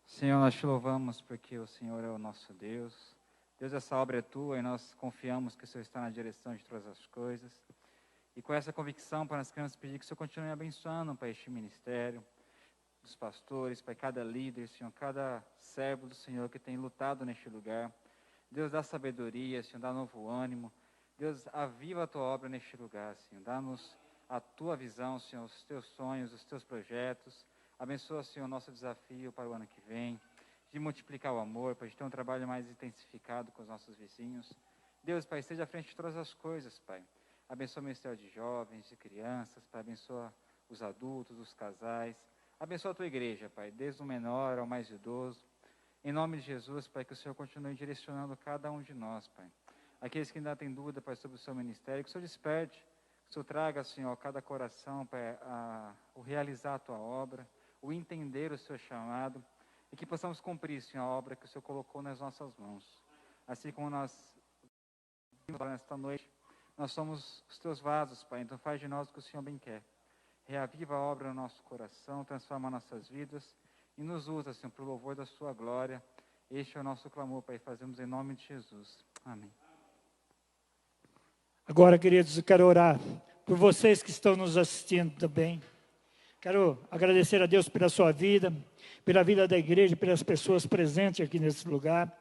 Senhor, nós te louvamos porque o Senhor é o nosso Deus. Deus, essa obra é tua e nós confiamos que o Senhor está na direção de todas as coisas. E com essa convicção, Pai, nós queremos pedir que o Senhor continue abençoando, Pai, este ministério, dos pastores, Pai, cada líder, Senhor, cada servo do Senhor que tem lutado neste lugar. Deus, dá sabedoria, Senhor, dá novo ânimo. Deus, aviva a tua obra neste lugar, Senhor. Dá-nos a tua visão, Senhor, os teus sonhos, os teus projetos. Abençoa, Senhor, o nosso desafio para o ano que vem, de multiplicar o amor, para a gente ter um trabalho mais intensificado com os nossos vizinhos. Deus, Pai, esteja à frente de todas as coisas, Pai. Abençoa o ministério de jovens, de crianças, Pai. Abençoa os adultos, os casais. Abençoa a tua igreja, Pai, desde o menor ao mais idoso. Em nome de Jesus, Pai, que o Senhor continue direcionando cada um de nós, Pai. Aqueles que ainda têm dúvida, Pai, sobre o seu ministério, que o Senhor desperte, que o Senhor traga, Senhor, a cada coração, Pai, o realizar a tua obra, o entender o seu chamado, e que possamos cumprir, Senhor, a obra que o Senhor colocou nas nossas mãos. Assim como nós vimos nesta noite, nós somos os teus vasos, Pai, então faz de nós o que o Senhor bem quer. Reaviva a obra no nosso coração, transforma nossas vidas e nos usa, Senhor, para o louvor da sua glória. Este é o nosso clamor, Pai, fazemos em nome de Jesus. Amém. Agora, queridos, eu quero orar por vocês que estão nos assistindo também. Quero agradecer a Deus pela sua vida, pela vida da igreja, pelas pessoas presentes aqui nesse lugar.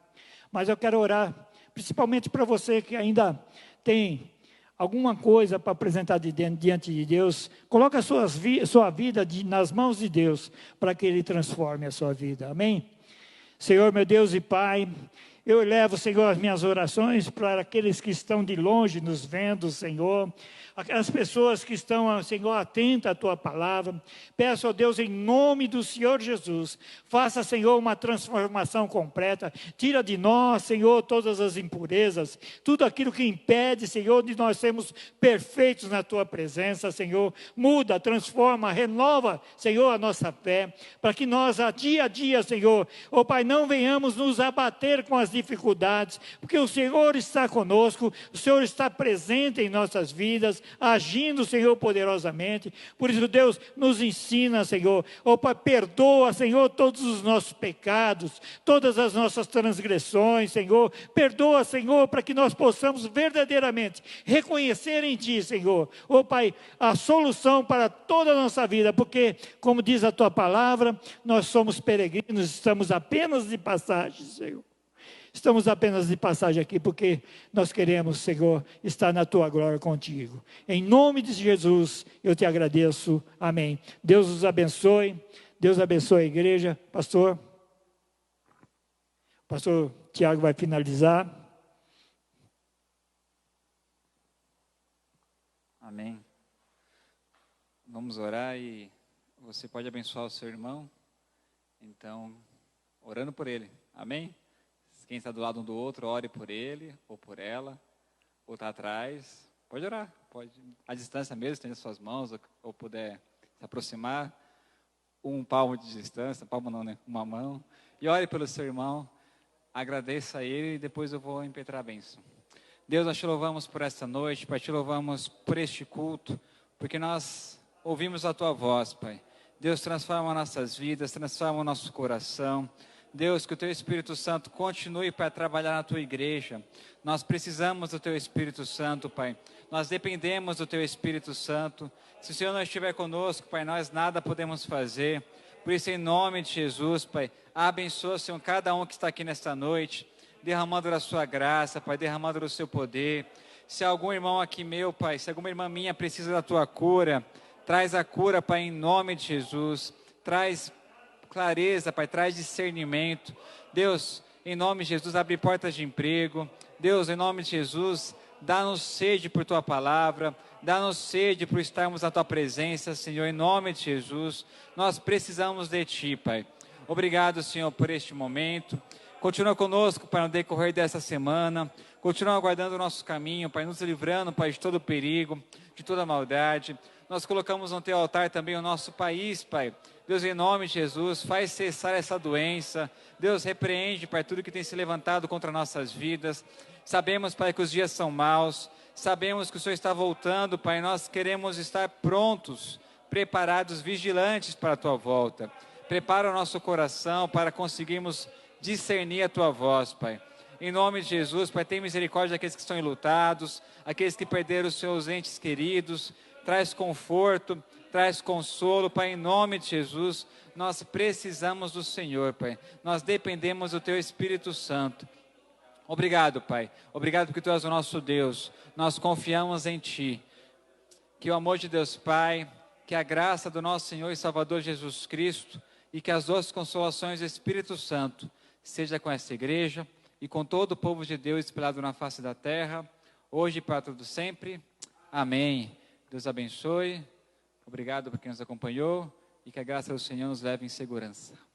Mas eu quero orar principalmente para você que ainda tem alguma coisa para apresentar diante de Deus. Coloca a sua vida nas mãos de Deus para que Ele transforme a sua vida. Amém? Senhor, meu Deus e Pai, eu elevo, Senhor, as minhas orações para aqueles que estão de longe nos vendo, Senhor. Aquelas pessoas que estão, Senhor, atentas à Tua palavra. Peço, ó Deus, em nome do Senhor Jesus, faça, Senhor, uma transformação completa. Tira de nós, Senhor, todas as impurezas, tudo aquilo que impede, Senhor, de nós sermos perfeitos na Tua presença, Senhor. Muda, transforma, renova, Senhor, a nossa fé, para que nós, dia a dia, Senhor, ó Pai, não venhamos nos abater com as dificuldades, porque o Senhor está conosco, o Senhor está presente em nossas vidas, agindo, Senhor, poderosamente. Por isso, Deus, nos ensina, Senhor, ó Pai, perdoa, Senhor, todos os nossos pecados, todas as nossas transgressões, Senhor, perdoa, Senhor, para que nós possamos verdadeiramente reconhecer em Ti, Senhor, ó Pai, a solução para toda a nossa vida, porque, como diz a Tua palavra, nós somos peregrinos, estamos apenas de passagem, Senhor. Estamos apenas de passagem aqui, porque nós queremos, Senhor, estar na Tua glória contigo. Em nome de Jesus, eu Te agradeço. Amém. Deus os abençoe. Deus abençoe a igreja. Pastor Tiago vai finalizar. Amém. Vamos orar e você pode abençoar o seu irmão. Então, orando por ele. Amém? Quem está do lado um do outro, ore por ele, ou por ela, ou está atrás. Pode orar, pode, à distância mesmo, estende as suas mãos, ou puder se aproximar, um palmo de distância, palmo não, né? Uma mão. E ore pelo seu irmão, agradeça a ele e depois eu vou impetrar a bênção. Deus, nós te louvamos por esta noite, Pai, te louvamos por este culto, porque nós ouvimos a Tua voz, Pai. Deus, transforma nossas vidas, transforma o nosso coração. Deus, que o Teu Espírito Santo continue para trabalhar na Tua igreja. Nós precisamos do Teu Espírito Santo, Pai. Nós dependemos do Teu Espírito Santo. Se o Senhor não estiver conosco, Pai, nós nada podemos fazer. Por isso, em nome de Jesus, Pai, abençoa, Senhor, cada um que está aqui nesta noite, derramando da Sua graça, Pai, derramando do Seu poder. Se algum irmão aqui meu, Pai, se alguma irmã minha precisa da Tua cura, traz a cura, Pai, em nome de Jesus. Traz clareza, Pai, traz discernimento. Deus, em nome de Jesus, abre portas de emprego. Deus, em nome de Jesus, Dá-nos sede por Tua palavra, dá-nos sede por estarmos na Tua presença, Senhor, em nome de Jesus. Nós precisamos de Ti, Pai. Obrigado, Senhor, por este momento. Continua conosco, Pai, no decorrer dessa semana. Continua aguardando o nosso caminho, Pai, nos livrando, Pai, de todo perigo, de toda maldade. Nós colocamos no Teu altar também o nosso país, Pai. Deus, em nome de Jesus, faz cessar essa doença. Deus, repreende, Pai, tudo que tem se levantado contra nossas vidas. Sabemos, Pai, que os dias são maus. Sabemos que o Senhor está voltando, Pai. Nós queremos estar prontos, preparados, vigilantes para a Tua volta. Prepara o nosso coração para conseguirmos discernir a Tua voz, Pai. Em nome de Jesus, Pai, tem misericórdia daqueles que estão enlutados, aqueles que perderam os seus entes queridos. Traz conforto, traz consolo, Pai, em nome de Jesus. Nós precisamos do Senhor, Pai. Nós dependemos do Teu Espírito Santo. Obrigado, Pai. Obrigado porque Tu és o nosso Deus. Nós confiamos em Ti. Que o amor de Deus Pai, que a graça do nosso Senhor e Salvador Jesus Cristo e que as doces consolações do Espírito Santo seja com essa igreja e com todo o povo de Deus espalhado na face da terra, hoje e para todo sempre. Amém. Deus abençoe. Obrigado por quem nos acompanhou e que a graça do Senhor nos leve em segurança.